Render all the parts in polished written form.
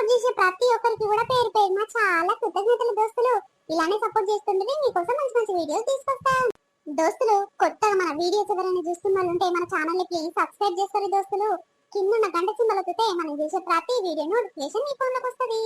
Support చేసే ప్రతి ఒక్కరికి కూడా పేరు పేరున చాలా కృతజ్ఞతలు దోస్తులు. ఇలానే సపోర్ట్ చేస్తుంటే మీకోసం మంచి మంచి వీడియోస్ తీసుకొస్తాం దోస్తులు. కొత్తగా మన వీడియోస్ ఎవరైనా చూస్తున్న వాళ్ళు ఉంటే మన ఛానల్ ని ప్లీజ్ సబ్స్క్రైబ్ చేస్తారు దోస్తులు. కింద ఉన్న గంట సింబల్ వస్తే మనం చేసే ప్రతి వీడియో నోటిఫికేషన్ మీ ఫోన్ లోకి వస్తుంది.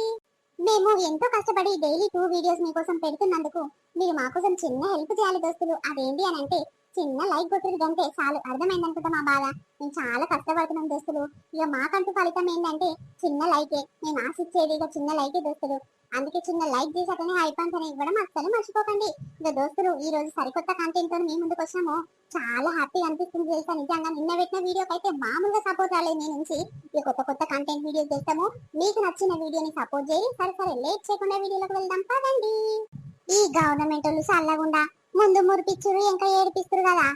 మేము ఎంతో కష్టపడి డైలీ 2 వీడియోస్ మీకోసం పెడుతున్నందుకు మీరు మా కోసం చిన్న హెల్ప్ చేయాలి దోస్తులు. అదేంటి అని అంటే చిన్న లైక్ కొట్టుడు గంటే చాలు. అర్థమైంది అనుకుంటా మా బాధ. మేము చాలా కష్టపడుతున్నాం దోస్తులు. ఇక మాకంటూ ఫలితం ఏంటంటే చిన్న లైకే. మేము ఆశించేది ఇక చిన్న లైకే దోస్తులు. అందుకే చిన్న లైక్ చేసి అతనే హైపాన్స్ అని ఇవ్వడం అస్సలు మర్చిపోకండి. ఇక దోస్తులు ఈ రోజు సరికొత్త కంటెంట్ తో మీ ముందుకు వచ్చాము. చాలా హ్యాపీగా అనిపిస్తుంది తెలుసా. నిజంగా నిన్న పెట్టిన వీడియోకి అయితే మామూలుగా సపోర్ట్ రాలేదు మీ నుంచి. ఇక కొత్త కొత్త కంటెంట్ వీడియోస్ చేస్తాము. మీకు నచ్చిన వీడియోని సపోర్ట్ చేయి. సరే సరే లేట్ చేయకుండా వీడియోలోకి వెళ్దాం పదండి. ఈ గవర్నమెంట్ వాళ్ళు చల్లగుండా ముందు మురిపిచ్చురు ఇంకా ఏడిపిస్తురు కదా.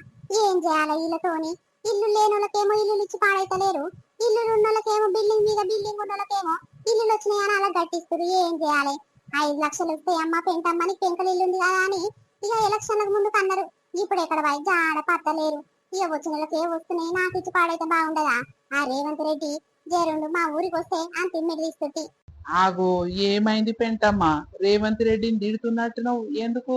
ఏం చేయాలి వీళ్ళతోని? ఇల్లు లేని వాళ్ళకేమో ఇల్లు ఇచ్చి పాడైతలేరు, ఇల్లు ఉన్నోళ్ళకేమో బిల్డింగ్ మీద బిల్డింగ్ ఉన్నోళ్ళకేమో ఇల్లు వచ్చినాయని అలా గట్టిస్తురు. ఏం చేయాలి? 5 లక్షలు వస్తే అమ్మ పెంటమ్మని పెంకలు ఇల్లు ఉంది కదా అని ఇక ఎలక్షన్లకు ముందుకు అన్నారు. ఇప్పుడు ఎక్కడ పోయి జాడ పట్టలేరు. ఇక వచ్చిన వాళ్ళకి ఏ వస్తున్నాయి నాకు ఇచ్చి పాడైతే బాగుండదా? ఆ రేవంత్ రెడ్డి జరుండు మా ఊరికి వస్తే అంత ఇమ్మిడి తీస్తుంది. ఆగో ఏమైంది పెంటమ్మా? రేవంత్ రెడ్డిని తిడుతున్నట్టున్నావు ఎందుకు?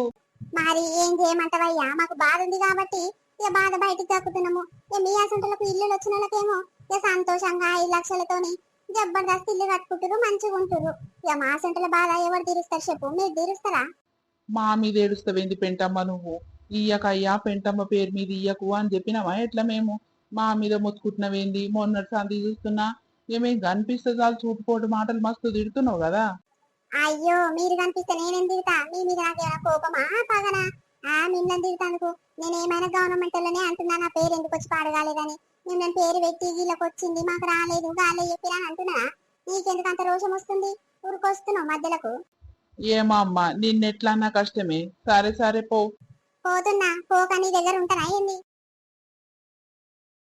మరి ఏం చేయమంటావయ్యా? మాకు బాధ ఉంది కాబట్టి ఇక బాధ బయటికి దక్కుతున్నాము. ఇక మీ అసంటలకు ఇల్లు వచ్చిన వాళ్ళకేమో ఇక సంతోషంగా 5 లక్షలతోని జబర్దస్త్ ఇల్లు కట్టుకుంటారు, మంచిగా ఉంటురు. ఇక మా అసంటల బాధ ఎవరు తీరుస్తారు చెప్పు? మీరు తీరుస్తారా? మా మీద ఏడుస్తావేంది పెంటమ్మ నువ్వు? ఇయ్యకయ్యా పెంటమ్మ పేరు మీద ఇయ్యకు అని చెప్పినావా ఎట్లా మేము? మా మీద మొత్తుకుంటున్నావేంది? మొన్నటి సంది చూస్తున్నా ఏమేం కనిపిస్తుంది చాలు చూపుకోటి మాటలు మస్తు తిడుతున్నావు కదా. అయ్యో మీరు కనిపిస్తే నేనేం తిడతా? మీ మీద నాకేమైనా కోపమా పగనా? మిమ్మల్ని తిడతానుకో. నేను ఏమైనా గవర్నమెంట్ లోనే అంటున్నా నా పేరు ఎందుకు వచ్చి పాడగాలేదని. మిమ్మల్ని పేరు పెట్టి వీళ్ళకి వచ్చింది మాకు రాలేదు గాలే చెప్పినా అంటున్నా. నీకెందుకు అంత రోషం వస్తుంది? ఊరికొస్తున్నావు మధ్యలకు. ఏమో అమ్మ నిన్నెట్లన్నా కష్టమే. సరే సరే పో. పోతున్నా పోక నీ దగ్గర ఉంటానా ఏంది?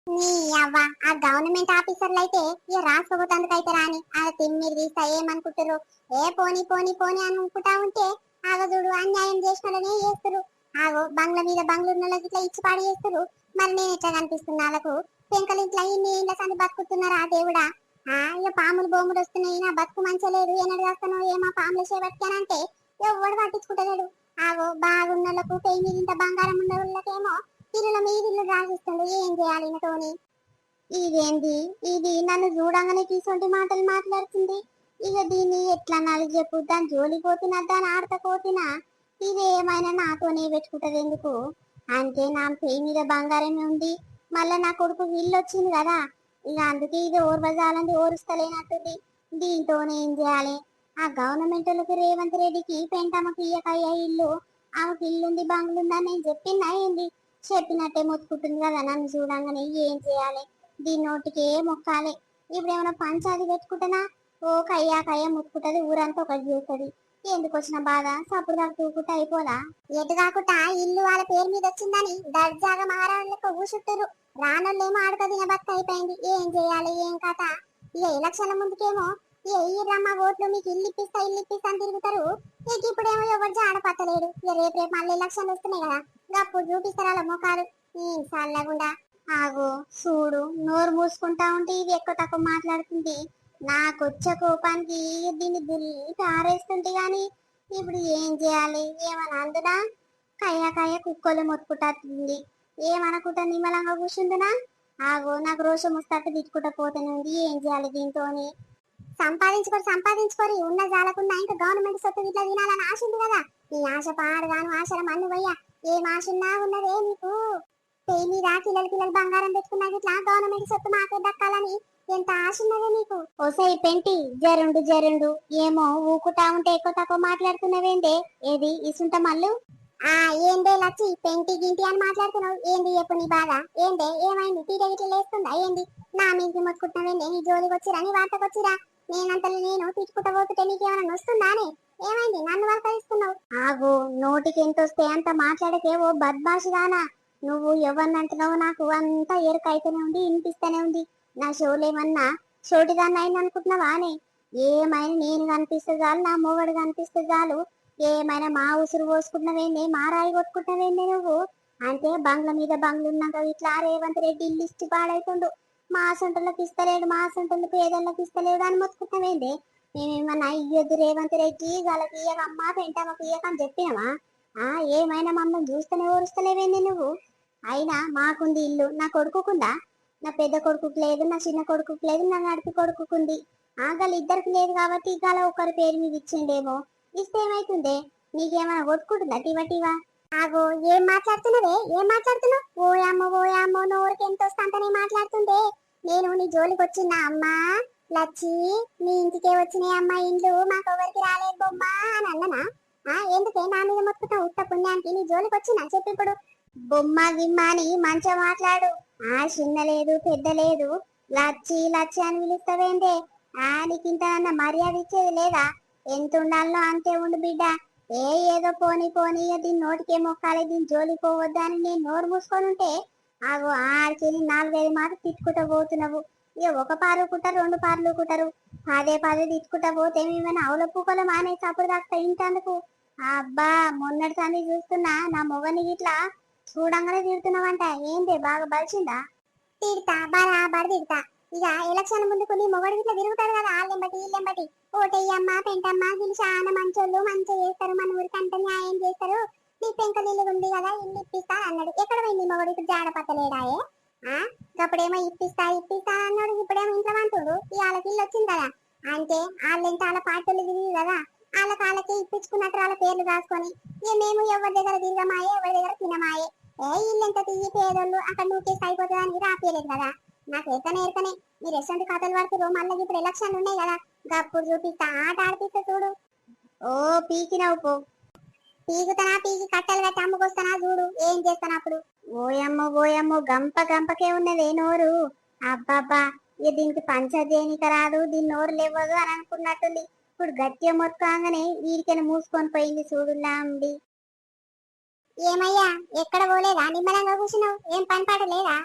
నీ అవ్వ ఆ గవర్నమెంట్ ఆఫీసర్లు అయితే ఇక రాసుకోబోతందుకైతే రాని ఆ తిమ్మిరి తీస్తా ఏమనుకుంటారు? ఏ పోని పోని పోని అనుకుంటా ఉంటే ఆగదుడు అన్యాయం చేసిన వాళ్ళనే చేస్తారు. ఆగో బంగ్ల మీద బంగ్లూరులకి ఇట్లా ఇచ్చి పాడు చేస్తారు. మరి నేను ఎట్లా కనిపిస్తున్నా వాళ్ళకు? పెంకలు ఇట్లా ఇన్ని ఇళ్ళ సంది బతుకుతున్నారా దేవుడా? ఇక పాములు బొమ్మలు వస్తున్నాయి, నా బతుకు మంచలేదు, ఏనాడు చేస్తానో ఏమో పాములు చేపట్టానంటే ఎవడు పట్టించుకుంటలేడు. ఆగో బాగున్నోళ్ళకు పెయి మీద ఇంత బంగారం ఉన్న వాళ్ళకేమో ఇల్లు మీద ఇల్లు రాసిస్తుండు. ఏం చేయాలి ఈయనతోని? ఇదేంది ఇది? నన్ను చూడంగానే తీసుకుంటే మాటలు మాట్లాడుతుంది. ఇక దీన్ని ఎట్లా నాలుగు చెప్పు? దాని జోలిపోతున్నా దాని ఆడకపోతున్నా ఇది ఏమైనా నాతోనే పెట్టుకుంటది ఎందుకు? అంటే నా పేరు మీద బంగారమే ఉంది, మళ్ళా నా కొడుకు ఇల్లు వచ్చింది కదా. ఇక అందుకే ఇది ఓర్వజాలంది ఓరుస్తలేనట్టుంది. దీంతోనే ఏం చేయాలి? ఆ గవర్నమెంట్ వాళ్ళకి రేవంత్ రెడ్డికి పెంటమ్మకి ఇయ్యకయ్యా ఇల్లు, ఆమెకి ఇల్లుంది బంగ్లుందని నేను చెప్పినా ఏంది? చెప్పినట్టే మొత్తుకుంటుంది కదా నన్ను చూడంగానే. ఏం చేయాలి? దీని నోటికి ఏ మొక్కాలి? ఇప్పుడు ఏమైనా పంచాది పెట్టుకుంటున్నా ఓ కయ్యా కయ్యా ముట్టుకుంటది, ఊరంతా ఒకటి చేస్తుంది. ఎందుకు వచ్చిన బాధ? సప్పుడు దాకా తూకుంటే అయిపోదా? ఎటు కాకుండా ఇల్లు వాళ్ళ పేరు మీద వచ్చిందని దర్జాగా మహారాణులకు ఊసుట్టారు. రానోళ్ళేమో ఆడక తినబక్క అయిపోయింది. ఏం చేయాలి? ఏం కథ? ఇక ఎలక్షన్ల ముందుకేమో ఇక ఇయ్యరమ్మ ఓట్లు మీకు ఇల్లు ఇప్పిస్తా అని తిరుగుతారు. ఇక ఇప్పుడేమో ఎవరు జాడపత్తలేడు. ఇక రేపు రేపు మళ్ళీ ఎలక్షన్లు వస్తున్నాయి కదా, అప్పుడు చూపిస్తారు అలా మొఖాలు. ఈ చల్లగుండా ఆగో చూడు, నోరు మూసుకుంటా ఉంటే ఇది ఎక్కువ తక్కువ మాట్లాడుతుంది. నాకొచ్చే కోపానికి దీన్ని దుల్లి ఆరేస్తుంటే గాని ఇప్పుడు ఏం చేయాలి? ఏమన్నా అందునా కయ్య కయ్య కుక్కలు మొత్తుకుంటుంది. ఏమనుకుంటా నిమ్మలంగా కూర్చుందినా? ఆగో నాకు రోషం వస్తట్టు తిట్టుకుంటా పోతూనే ఉంది. ఏం చేయాలి దీంతోని? సంపాదించుకొని ఉన్న జాలకున్నా ఇంకా గవర్నమెంట్ సొత్తు ఇట్లా తినాలని ఆశ ఉంది కదా. నీ ఆశ పాడగాను ఆశల మన్ను పోయ్యా. ఏం ఆశ ఉన్నా ఉన్నదే నీకు? పెయి మీద పిల్లలు బంగారం పెట్టుకున్నాక ఇట్లా గవర్నమెంట్ సొత్తు మాకే దక్కాలని ఎంత ఆశ ఉన్నదే నీకు? ఓసై పెంటి జరుండు జరుండు. ఏమో ఊకుతా ఉంటే ఎక్కువ తక్కువ మాట్లాడుతున్నావేందే? ఏది ఇసుంట మళ్ళు? ఏందే లచ్చి పెంటి గింటి అని మాట్లాడుతున్నావు ఏంది? చెప్పు నీ బాధ ఏందే? ఏమైంది? తీట గిట్ల లేస్తుందా ఏంది? నా మీదకి మొత్తుకుంటున్నావేందే? నీ జోలికి వచ్చిరా నీ వార్తకు వచ్చిరా? నేనంతలో నేను తీసుకుంటా పోతుంటే నీకేమైనా వస్తుందానే? ఏమైంది? నన్ను వలకరిస్తున్నావు? ఆగు, నోటికి ఎంత వస్తే అంత మాట్లాడకే ఓ బద్మాషిదానా. నువ్వు ఎవరినంటున్నావు నాకు అంతా ఎరుకైతేనే ఉంది, వినిపిస్తూనే ఉంది. నా షోలేమన్నా షోటిదాన్ని అయింది అనుకుంటున్నావా అని? ఏమైనా నేను కనిపిస్తే చాలు, నా మొగడు కనిపిస్తే చాలు, ఏమైనా మా ఉసురు పోసుకుంటున్నావేంది? మా రాయి కొట్టుకుంటున్నావేంది నువ్వు? అంటే బంగ్ల మీద బంగ్లు ఉన్నాక ఇట్లా రేవంత్ రెడ్డి ఇల్లు ఇచ్చి పాడైతుండు. మా సొంటలకు ఇస్తలేడు, మా సొంటలకు పేదలకు ఇస్తలేడు అని మొత్తుకుంటున్నావేంది? మేమేమన్నా ఇయ్యొద్దు రేవంత్ రెడ్డి వాళ్ళకి ఇయ్యకమ్మా పెంటమ్మకి ఇయ్యకని చెప్పినావా? ఏమైనా మమ్మల్ని చూస్తూనే ఓరుస్తలేవేంది నువ్వు? అయినా మాకుంది ఇల్లు, నా కొడుకుకుందా? నా పెద్ద కొడుకుకి లేదు, నా చిన్న కొడుకుకి లేదు, నా నడిపి కొడుకుకుంది. ఇద్దరికి లేదు కాబట్టి గల ఒకరి పేరు మీద ఇచ్చిండేమో. ఇస్తే ఏమైతుందే? నీకేమైనా కొట్టుకుంటుందా టీవా? ఆగో, ఏం మాట్లాడుతున్నావే? ఏం మాట్లాడుతున్నావు? ఓయామ్మో నోరుకి ఎంత వస్తాంతనే మాట్లాడుతుందే. నేను నీ జోలికి వచ్చినా అమ్మా లచ్చి? మీ ఇంటికే వచ్చినాయి అమ్మా ఇండ్లు, మాకెవరికి రాలేదు బొమ్మ అని అన్ననా? ఎందుకే నా మీద మొత్తుతా? ఉత్త పుణ్యానికి నీ జోలికి వచ్చినా చెప్పు ఇప్పుడు. బొమ్మ గిమ్మ అని మంచిగా మాట్లాడు. చిన్న లేదు పెద్ద లేదు, లచ్చి లచ్చి అని పిలుస్తావేందే? నీకింత మర్యాద ఇచ్చేది లేదా? ఎంత ఉండాలో అంతే ఉండు బిడ్డ. ఏదో పోని పోని దీని నోటికే మొక్కాలి, దీని జోలి పోవద్దు అని నేను నోరు మూసుకొని ఉంటే ఆడికి 4-5 మాటలు తిట్టుకుంటా పోతున్నావు. ఇక ఒక పాలు కుట్టారు, 2 పార్లు కుట్టారు, పదే తిట్టుకుంటా పోతే మేమైనా అవుల పూకల మానేసి అప్పుడు దాకా ఇంటందుకు. అబ్బా, మొన్నటి సంది చూస్తున్నా నా మొగని ఇట్లా చూడంగానే తిడుతున్నావంట. ఏంటి బాగా బలిచిందా? తిడతా బరాబర్ తిడతా. ఇక ఎలక్షన్ ముందుకు నీ మొగడు ఇట్లా తిరుగుతాడు కదా, ఆళ్ళెంబటి వీళ్ళెంబటి. ఓటయ్యమ్మ పెంటమ్మ వీళ్ళు చాలా మంచోళ్ళు, మంచిగా చేస్తారు, మన ఊరికి అంత న్యాయం చేస్తారు, నీ పెంకలు ఇల్లు ఉంది కదా ఇల్లు ఇప్పిస్తా అన్నాడు. ఎక్కడ పోయింది మొగడు? ఇప్పుడు జాడపత్తలేడాయే. అప్పుడేమో ఇప్పిస్తా అన్నాడు, ఇప్పుడేమో ఇంట్లో అంటుడు. వాళ్ళకి ఇల్లు వచ్చింది కదా అంటే వాళ్ళెంత వాళ్ళ పార్టీలు తిరిగి కదా, వాళ్ళకి ఇప్పించుకున్నట్టు వాళ్ళ పేర్లు రాసుకొని మేము ఎవరి దగ్గర తిరగమాయే, ఎవరి దగ్గర తినమాయే. ఇల్లెంత తీయి పేదోళ్ళు అక్కడ నూకేసి అయిపోతుంది అని రాపియలేదు కదా. నాకు ఎక్కనే మీరు ఎసంటి కథలు పడుతురు. మళ్ళీ ఇప్పుడు ఎలక్షన్లు ఉన్నాయి కదా, గప్పుడు చూపిస్తా, ఆట ఆడిపిస్తా చూడు. ఓ పీకినవు పో, పీకి కట్టలు కట్టి అమ్ముకొస్తానా చూడు ఏం చేస్తాను అప్పుడు. ఓయమ్మో గంపకే ఉన్నదే నోరు. అబ్బాబ్బా, ఇక దీనికి పంచదేనిక రాదు, దీని నోరు లేవదు అని అనుకున్నట్టుంది. ఇప్పుడు గట్టిగా మొత్తంగానే వీడికైనా మూసుకొని పోయింది చూడులా ఉంది. ఏమయ్యా, ఎక్కడ పోలేదా? నిమ్మలంగా కూర్చున్నావు, ఏం పని పాట లేదా?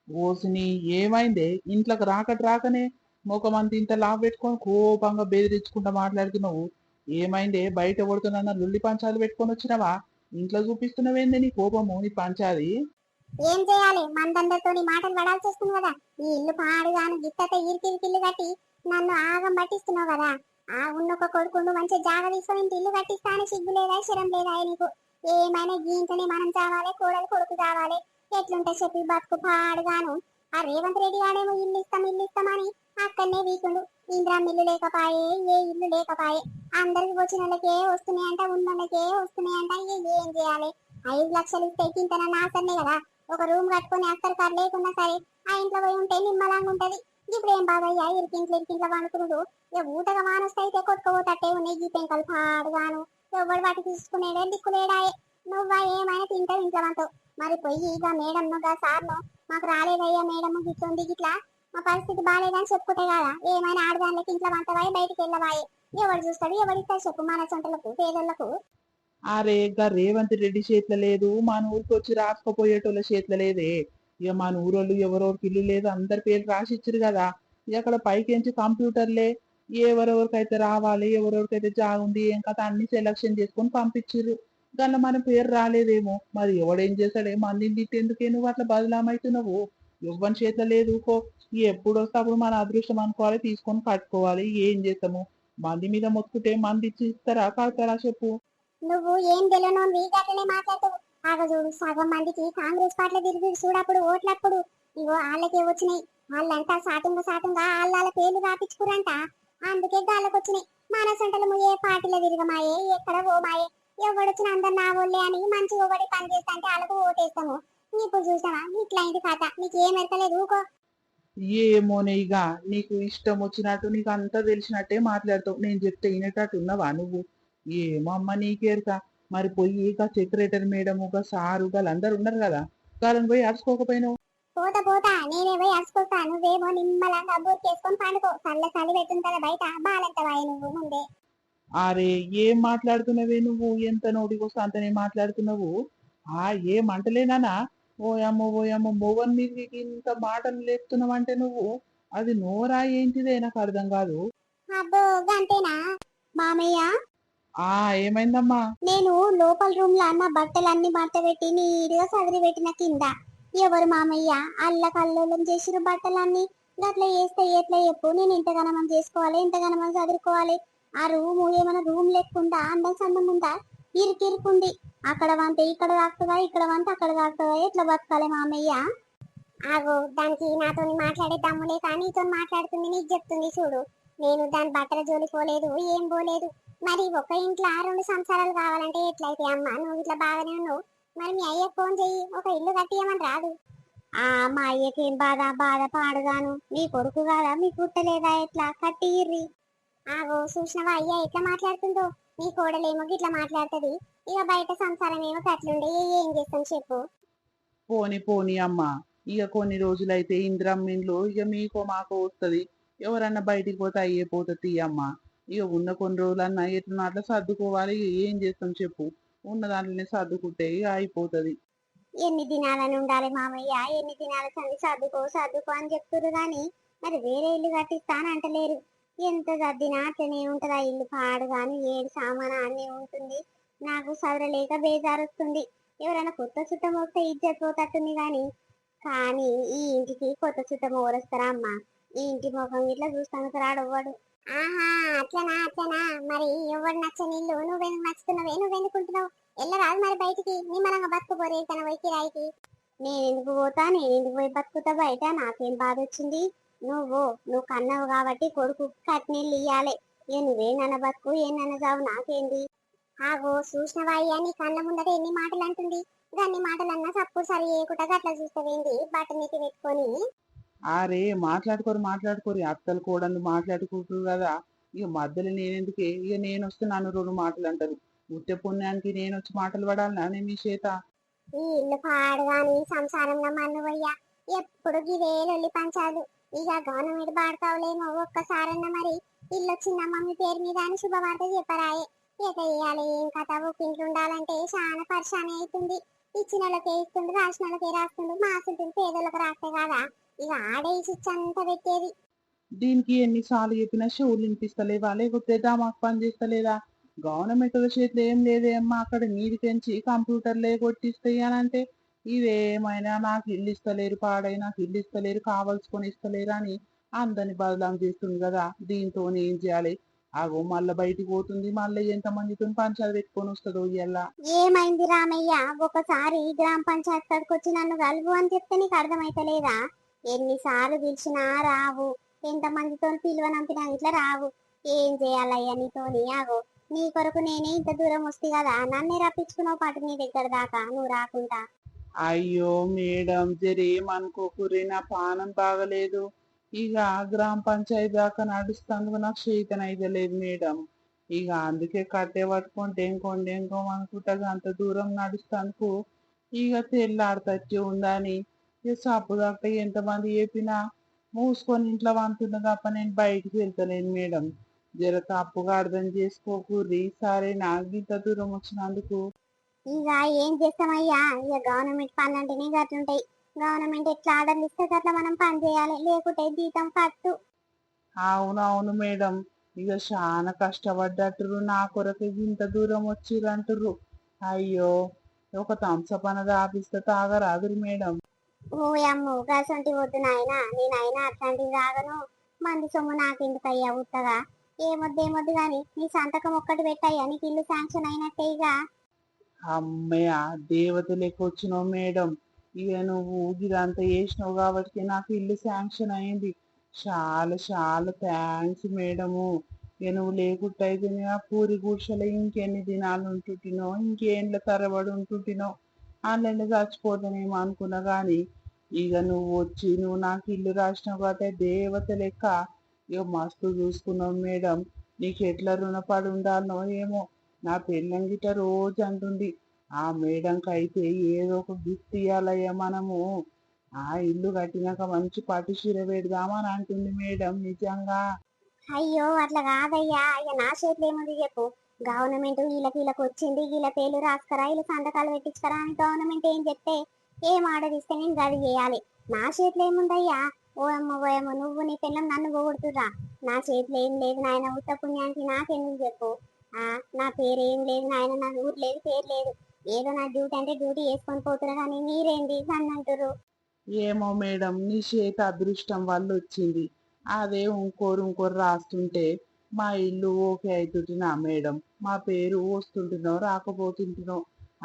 ఓసిని ఏమైందే? ఇంట్లోకి రాకనే ముఖమంత ఇంత లాభ పెట్టుకొని కోపంగా బెదిరించుకుంటా మాట్లాడుతున్నావు. ఏమైందే? బయట కొడుతున్నా లుల్లి పంచాలు పెట్టుకొని వచ్చినావా? ఇంట్లో చూపిస్తున్నావేందే నీ కోపము, నీ పంచాది? ఏం చేయాలి, మందందరితో మాటలు పడాల్సి వస్తుంది కదా. ఈ ఇల్లు పాడుగాను గిత్తత ఇరికిల్లు కట్టి నన్ను ఆగం పట్టిస్తున్నావు కదా. ఉన్నొక కొడుకుండు మంచి జాగ తీసుకొని ఇల్లు కట్టిస్తా అని సిగ్గు లేదా, శరం లేదా నీకు? ఏమైనా గీంతనే మనం చావాలి, కోడలు కొడుకు చావాలి. ఎట్లుంటే చెప్పి బతుకు పాడుగాను. రేవంత్ రెడ్డి గాడేమో ఇల్లు ఇస్తామని అక్కడనే వీకుండు. ఇంద్రా ఇల్లు లేకపాయే, ఏ ఇల్లు లేకపాయే. అందరికి వచ్చిన వాళ్ళకే వస్తున్నాయంట, ఉన్న వాళ్ళకే వస్తున్నాయంట. ఏం చేయాలి? 5 లక్షలు ఇస్తే కింతన నాసన్నే కదా. ఒక రూమ్ కట్టుకొని అక్కడ కార్ లేకున్నా సరే ఆ ఇంట్లో పోయి ఉంటే నిమ్మలంగా ఉంటది. ఇప్పుడు ఏం బాగయ్యా ఇరికింట్లో వండుకున్నాడు. ఇక ఊటగా మానస్తే అయితే కొట్టుకోపోతట్టే ఉన్నాయి ఈ పెంకలు పాడుగాను. ఎవడు వాటి తీసుకునేడే దిక్కులేడాయే. నువ్వా ఏమైనా తింటావు ఇంట్లో వంటావు. మరి పొయ్యి ఇక మేడంను గా సార్ను మాకు రాలేదయ్యా మేడం గిట్లుంది గిట్లా మా పరిస్థితి బాగాలేదని చెప్పుకుంటే కదా. ఏమైనా ఆడదానికి ఇంట్లో వంటవాయి, బయటికి వెళ్ళవాయి. ఎవరు చూస్తాడు, ఎవరిస్తారు చెప్పు మన సొంతలకు పేదలకు? గా రేవంత్ రెడ్డి చేతిలో లేదు, మన ఊరికి వచ్చి రాసుకుపోయేటోళ్ళ చేతిలో లేదే. ఇక మన ఊరోళ్ళు ఎవరెవరికి ఇల్లు లేదు అందరి పేరు రాసిచ్చారు కదా. ఇక అక్కడ పైకించి కంప్యూటర్లే ఎవరెవరికైతే రావాలి, ఎవరెవరికైతే జాగుంది ఏం కథ అన్ని సెలక్షన్ చేసుకొని పంపించారు. దానిలో మన పేరు రాలేదేమో. మరి ఎవడేం చేస్తాడే? మందిని తిట్టేందుకే నువ్వు అట్లా బదలామైతున్నావు? ఎవ్వని చేతిలో లేదు. ఎప్పుడు వస్తే అప్పుడు మన అదృష్టం అనుకోవాలి, తీసుకొని కట్టుకోవాలి. ఏం చేస్తాము? మంది మీద మొత్తుకుంటే మంది ఇచ్చి ఇస్తారా కడతారా చెప్పు? నువ్వు ఏం తెలియనోని గట్లనే మాట్లాడతావు. చూడు, సగం మందికి కాంగ్రెస్ పార్టీలో తిరిగి చూడప్పుడు ఓట్లప్పుడు ఇగో వాళ్ళకే వచ్చినాయి. వాళ్ళంతా సాటుంగా వాళ్ళ పేర్లు రాపించుకురంట. అందుకే గాళ్ళకి వచ్చినాయి. మన సంటలు ఏ పార్టీలో తిరగమాయే, ఎక్కడ పోమాయే. ఎవడొచ్చిన అందరు నా వాళ్ళే అని మంచిగా ఒకటి పని చేస్తా అంటే వాళ్ళకు ఓటేస్తాము. ఇప్పుడు చూసావా ఇట్లా అయింది కథ. నీకు ఏం ఎరకలేదు ఊకో. ఏమోనే, ఇక నీకు ఇష్టం వచ్చినట్టు నీకు అంతా తెలిసినట్టే మాట్లాడతావు. నేను చెప్తే వినేటట్టు ఉన్నావా నువ్వు? ఏమో అమ్మ నీకేరుక. మరి పోయి ఇక సెక్రటరీ మేడం ఒక సారు వాళ్ళందరూ ఉన్నారు కదా, వాళ్ళని పోయి అరుచుకోకపోయినావు? పోతా నేనే పోయి అరుచుకొస్తా. నువ్వేమో నిమ్మలంగా బూర్కేసుకొని పండుకో. చలి పెట్టుంటదా బయట, బాలంత వాయి నువ్వు ముందే. అరే, ఏం మాట్లాడుతున్నావే నువ్వు? ఎంత నోటికొస్తే అంతనే మాట్లాడుతున్నావు. ఏమంటలేనా? ఓయమ్మో మొగన్ మీదకి ఇంత మాటలు లేపుతున్నావంటే నువ్వు, అది నోరా ఏంటిదే నాకు అర్థం కాదు. అబ్బో గంతేనా మామయ్య? ఏమైందమ్మా? నేను లోపల రూమ్ లో నా బట్టలన్నీ మడత పెట్టి నీట్గా సదిరి పెట్టిన కింద. ఎవరు మామయ్య అల్ల కల్లోలం చేసిరు బట్టలన్నీ? గట్లా చేస్తే ఎట్లా చెప్పు? నేను ఇంతగానం చేసుకోవాలి, ఇంతగానం చదువుకోవాలి. ఆ రూము ఏమైనా రూమ్ లేకుండా అందం సందం ఉందా? ఇరుకిరుకుంది. అక్కడ వంతే ఇక్కడ తాకుతుందా, ఇక్కడ వంతే అక్కడ తాకుతుందా? ఎట్లా బతకాలి మామయ్య? ఆగో, దానికి నాతోని మాట్లాడే దమ్ములే కానీ నీతో మాట్లాడుతుంది, నీకు చెప్తుంది చూడు. నేను దాని బట్టల జోలి పోలేదు, ఏం పోలేదు. మరి ఒక ఇంట్లో రెండు సంసారాలు కావాలంటే ఎట్లయితే అమ్మా? నువ్వు ఇట్లా బాగానే ఉన్నావు. మరి మీ అయ్యకు ఫోన్ చెయ్యి, ఒక ఇల్లు కట్టియమని రాదు. ఆ మా అయ్యకేం బాధ పాడుగాను. నీ కొడుకు కాదా, మీ పుట్టలేదా? ఎట్లా కట్టిర్రి? ఆగో, చూసినవా అయ్యా ఎట్లా మాట్లాడుతుందో? నీ కోడలేమో ఇట్లా మాట్లాడుతుంది, ఇక బయట సంసారం ఏమో కట్లుండే. ఏం చేస్తాం చెప్పు? పోని పోని అమ్మా, ఇక కొన్ని రోజులైతే ఇంద్రమ్మిండ్లు ఇక మీకో మాకో వస్తుంది. ఎవరన్నా బయటికి పోతే అయ్యే పోతుంది అమ్మా. ఇక ఉన్న కొన్ని రోజులన్నా ఎట్లా అట్లా సర్దుకోవాలి. ఇక ఏం చేస్తాం చెప్పు? ఉన్న దాంట్లోనే సర్దుకుంటే ఇక అయిపోతుంది. ఎన్ని దినాలని ఉండాలి మామయ్య? ఎన్ని దినాల సంది సర్దుకో అని చెప్తురు గాని మరి వేరే ఇల్లు కట్టిస్తానంటలేరు. ఎంత సర్దినా అట్లనే ఉంటది ఆ ఇల్లు పాడు గాని. ఏడు సామాను అన్నీ ఉంటుంది. నాకు సదరలేక బేజారు వస్తుంది. ఎవరైనా కొత్త చుట్టం వస్తే ఇజ్జత్ పోతట్టుంది కానీ ఈ ఇంటికి కొత్త చుట్టం ఓరొస్తారా అమ్మా? ఈ ఇంటి ముఖం ఇట్లా చూస్తాను రాడవ్వడు. ఆహా, అట్లనా? మరి ఎవడు నచ్చని ఇల్లు నువ్వెందుకు నచ్చుతున్నావే? నువ్వెందుకుంటున్నావు? రాదు మరి బయటికి నిమ్మలంగా బతుకుపోరే తన పోయి కిరాయికి. నేనెందుకు పోతా? నేనెందుకు పోయి బతుకుతా బయట? నాకేం బాధ వచ్చింది? నువ్వు కన్నావు కాబట్టి కొడుకు కట్నీళ్ళు ఇయ్యాలి. నువ్వేనన్న బతుకు ఏనన్న చావు నాకేంది? ఆగో, చూసినవా అయ్యా నీ కళ్ళ ముందట ఎన్ని మాటలు అంటుంది. అన్ని మాటలన్నా సప్పుడు సరి చేయకుండా గట్లా చూస్తావేంది బట్ట నీటి పెట్టుకొని? అరే మాట్లాడుకోరు అత్తలు కోడళ్ళు మాట్లాడుకుంటారు కదా. ఇక మధ్యలో నేనెందుకే? ఇక నేను వస్తే నన్ను రెండు మాటలు అంటారు. ఉత్త పుణ్యానికి నేను వచ్చి మాటలు పడాలనా నేను మీ చేత? ఈ ఇల్లు పాడుగాని సంసారంలో మన్నువయ్యా. ఎప్పుడు గిదే లొల్లి పంచాలు. ఇక గవర్నమెంట్ బాడుకావులేమో ఒక్కసారన్న మరి ఇల్లు వచ్చిందమ్మ మీ పేరు మీద అని శుభవార్త చెప్పరాయే. ఇక ఇయ్యాలి ఏం కథ? ఒక ఇంట్లో ఉండాలంటే చాలా పరిశాని అవుతుంది. ఇచ్చిన వాళ్ళకే ఇస్తుండు, రాసిన వాళ్ళకే రాస్తుండు. మాసుంటుంది పేదోళ్ళకి రాస్తే కదా ఇక ఆడే ఈ స్విచ్ అంతా పెట్టేది. దీనికి ఎన్నిసార్లు చెప్పినా చెవులు వినిపిస్తలేవా? లేకపోతే మాకు పని చేస్తలేదా? గవర్నమెంట్ చేతిలో ఏం లేదే అమ్మా. అక్కడ నీది పెంచి కంప్యూటర్లే కొట్టిస్తాయి అని అంటే ఇదేమైనా నాకు ఇల్లు ఇస్తలేరు, పాడై నాకు ఇల్లు ఇస్తలేరు, కావలసుకొని ఇస్తలేరు అని అందరిని బదలాం చేస్తుంది కదా. దీంతో ఏం చేయాలి? ఆగో మళ్ళీ బయటికి పోతుంది. మళ్ళీ ఎంత మందితో పంచాలు పెట్టుకొని వస్తుందో ఇలా. ఏమైంది రామయ్య? ఒకసారి గ్రామ పంచాయతీ కాడికి వచ్చి నన్ను కలువు అని చెప్తే నీకు అర్థమైతలేదా? ఎన్నిసార్లు పిలిచినా రావు. ఎంత మందితో పిలువనంపినా ఇట్లా రావు. ఏం చేయాలయ్యా నీతోని? ఆగో, నీ కొరకు నేనే ఇంత దూరం వస్తే కదా నన్నే రప్పించుకున్నావు పాటు నీ దగ్గర దాకా నువ్వు రాకుండా. అయ్యో మేడం, జరేమనుకోకుర్రి, నా పానం బాగలేదు. ఇక గ్రామ పంచాయతీ దాకా నడుస్తందుకు నాకు చేతనైతే లేదు మేడం. ఇక అందుకే కట్టే పట్టుకొని డెంకోం అనుకుంటా అంత దూరం నడుస్తానుకు ఇక తెల్లాడతచ్చి ఉందని ఇక సప్పు దాకా ఎంతమంది చెప్పినా మూసుకొని ఇంట్లో వంతున్న తప్ప నేను బయటికి వెళ్తలేను మేడం. జర తప్పుగా అర్థం చేసుకోకుర్రి సరే? నాకు ఇంత దూరం వచ్చినందుకు. ఇక ఏం చేస్తామయ్యా? ఇక గవర్నమెంట్ పనులు అంటేనే గట్లుంటాయి. గవర్నమెంట్ ఎట్లా ఆర్డర్లు ఇస్తే గట్లా మనం పని చేయాలి, లేకుంటే జీతం కట్టు. అవునవును మేడం. ఇక చాలా కష్టపడ్డట్టురు నా కొరకు ఇంత దూరం వచ్చిర్రంటుర్రు. అయ్యో, ఒక థమ్సప్ అనేది ఆపిస్తే తాగరాదురు మేడం. ఓ అమ్ము, గసంటి వద్దు నాయనా. నేనైనా అట్లాంటివి తాగను. మంది సొమ్ము నాకెందుకు అయ్యా ఉత్తగా? ఏమొద్దు గాని నీ సంతకం ఒక్కటి పెట్టయ్యా, నీకు ఇల్లు శాంక్షన్ అయినట్టే ఇక. అమ్మయ్య, దేవత లెక్క వచ్చినావు మేడం. ఇక నువ్వు ఇదంతా చేసినావు కాబట్టి నాకు ఇల్లు శాంక్షన్ అయింది. చాలా థ్యాంక్స్ మేడము. ఇక నువ్వు లేకుంటే అయితే నేను ఆ పూరి గుడిసెలో ఇంకెన్ని దినాలు ఉంటుంటినో, ఇంకేండ్ల తరబడి ఉంటుంటినో, అందులో చచ్చిపోతానేమో అనుకున్నా కానీ ఇక నువ్వు వచ్చి నువ్వు నాకు ఇల్లు రాసినావు కాబట్టి దేవత లెక్క ఇక మస్తు చూసుకున్నావు మేడం. నీకు ఎట్లా రుణపడి ఉండాలనో ఏమో. నా పెళ్ళం గిట్ట రోజు అంటుంది, ఆ మేడంకి అయితే ఏదో ఒక గిఫ్ట్ ఇవ్వాలయ్యా మనము. ఆ ఇల్లు కట్టినాక మంచి పట్టు చీర పెడదామని అంటుంది మేడం. నిజంగా అయ్యో అట్లా కాదయ్యా. ఇక నా చేతిలో ఏముంది చెప్పు? గవర్నమెంట్ వీళ్ళకి వచ్చింది, వీళ్ళ పేర్లు రాసుకరా, వీళ్ళ సంతకాలు పెట్టించుకరా అని గవర్నమెంట్ ఏం చెప్తే ఏం ఆర్డర్ ఇస్తే నేను గది చేయాలి. నా చేతిలో ఏముందయ్యా? ఓ అమ్మ నువ్వు నీ పిల్లం నన్ను పోగొడుతురా. నా చేతిలో ఏం లేదు నాయన. ఉత్త పుణ్యానికి నాకెందుకు చెప్పు? నా పేరు ఏం లేదు నాయన, నా ఊరు లేదు, పేరు లేదు. ఏదో నా డ్యూటీ అంటే డ్యూటీ వేసుకొని పోతున్నా కానీ మీరేంది నన్ను అంటారు? ఏమో మేడం, నీ చేత అదృష్టం వల్ల వచ్చింది. అదే ఇంకోరు రాస్తుంటే మా ఇల్లు ఓకే అవుతుంటున్నా మేడం. మా పేరు వస్తుంటున్నావు రాకపోతుంటున్నావు.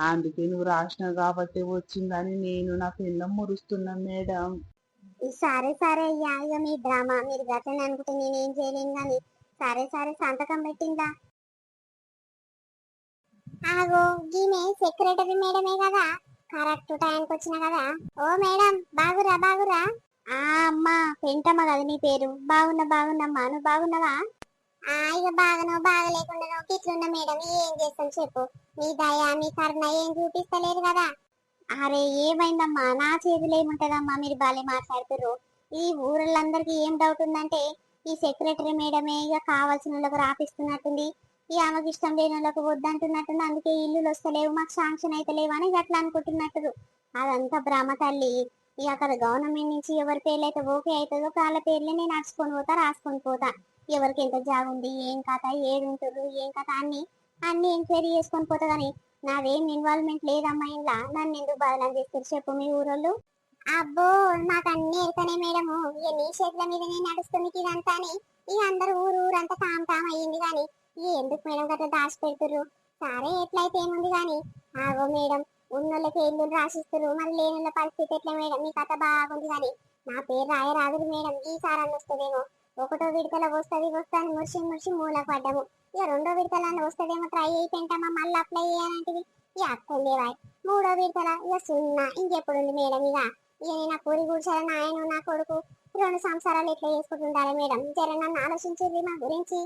అందుకే నువ్వు రాసినావు కాబట్టి వచ్చిందని నేను నా పిల్లం మురుస్తున్నా మేడం. సరే సరే అయ్యా, ఇక మీ డ్రామా మీరు గట్లని అనుకుంటే నేనేం చేయలేను గాని. సరే సరే సంతకం పెట్టిందా? ఆగో, ఈమె సెక్రటరీ మేడమే కదా, కరెక్ట్ టైంకి వచ్చిన కదా. ఓ మేడం, బాగురా బాగురా. ఆ అమ్మా, పెంటమ్మ కదా నీ పేరు. బాగున్నమ్మా, నువ్వు బాగున్నావా? ఇక బాగనో బాగలేకుండానో ఇట్లున్న మేడం, ఏం చేస్తాం చెప్పు. మీ దయ మీ కరుణ ఏం చూపిస్తలేదు కదా. అరే ఏమైందమ్మా, నా చేతిలో ఏముంటదమ్మా, మీరు బాలే మాట్లాడుతుర్రు. ఈ ఊరళ్ళందరికీ ఏం డౌట్ ఉందంటే ఈ సెక్రటరీ మేడమే ఇక కావాల్సిన వాళ్ళకు రాపిస్తున్నట్టుంది. ఈ ఆమెకి ఇష్టం లేని వాళ్ళకు వద్దంటున్నట్టుంది. అందుకే ఇల్లులు వస్తలేవు, మాకు శాంక్షన్ అయితే లేవు అని అట్లా అనుకుంటున్నట్టు. అదంతా భ్రమ తల్లి. ఇక అక్కడ గవర్నమెంట్ నుంచి ఎవరి పేర్లు అయితే ఓకే అవుతుందో వాళ్ళ పేర్లే నేను నడుచుకొని పోతా, రాసుకొని పోతా. ఎవరికి ఎంత జాగ ఉంది, ఏం కథ, ఏడు ఉంటుర్రు, ఏం కథ అన్ని ఎంక్వైరీ చేసుకొని పోతా గానీ నాదేం ఇన్వాల్వ్మెంట్ లేదమ్మా ఇంట్లో. నన్ను ఎందుకు బదనాలు చేస్తారు చెప్పు మీ ఊరోళ్ళు? అబ్బో, మాకు అన్ని ఎరుకనే మేడము. ఇక నీ చేతుల మీదనే నడుస్తుంది ఇదంతా అని ఇక అందరు ఊరంతా తాం అయ్యింది గాని ఎందుకు మేడం గట్లా దాచి పెడుతురు? సరే ఎట్లయితే ఏముంది గాని. ఆగో మేడం, ఉన్నోళ్ళకి ఇల్లు రాసిస్తురు, మరి లేనున్న పరిస్థితి ఎట్లా మేడం? మీ కథ బాగుంది గాని నా పేరు రాయరాదు మేడం. ఈసారి అన్న వస్తుందేమో. ఒకటో విడతల వస్తుంది మురిసి మురిసి మూల పడ్డాము. ఇక రెండో విడతల వస్తుందేమో ట్రై అయిపోయింటామా, మళ్ళీ అప్లై చేయాలంటివి. ఇక అక్కలేవా మూడో విడతల ఇక సున్నా. ఇంకెప్పుడుంది మేడం? ఇక నేను ఆ పూరి కూర్చాల నాయన నా కొడుకు రెండు సంవత్సరాలు ఎట్లా చేసుకుంటుండాలి మేడం? జర నన్ను ఆలోచించేది మా గురించి.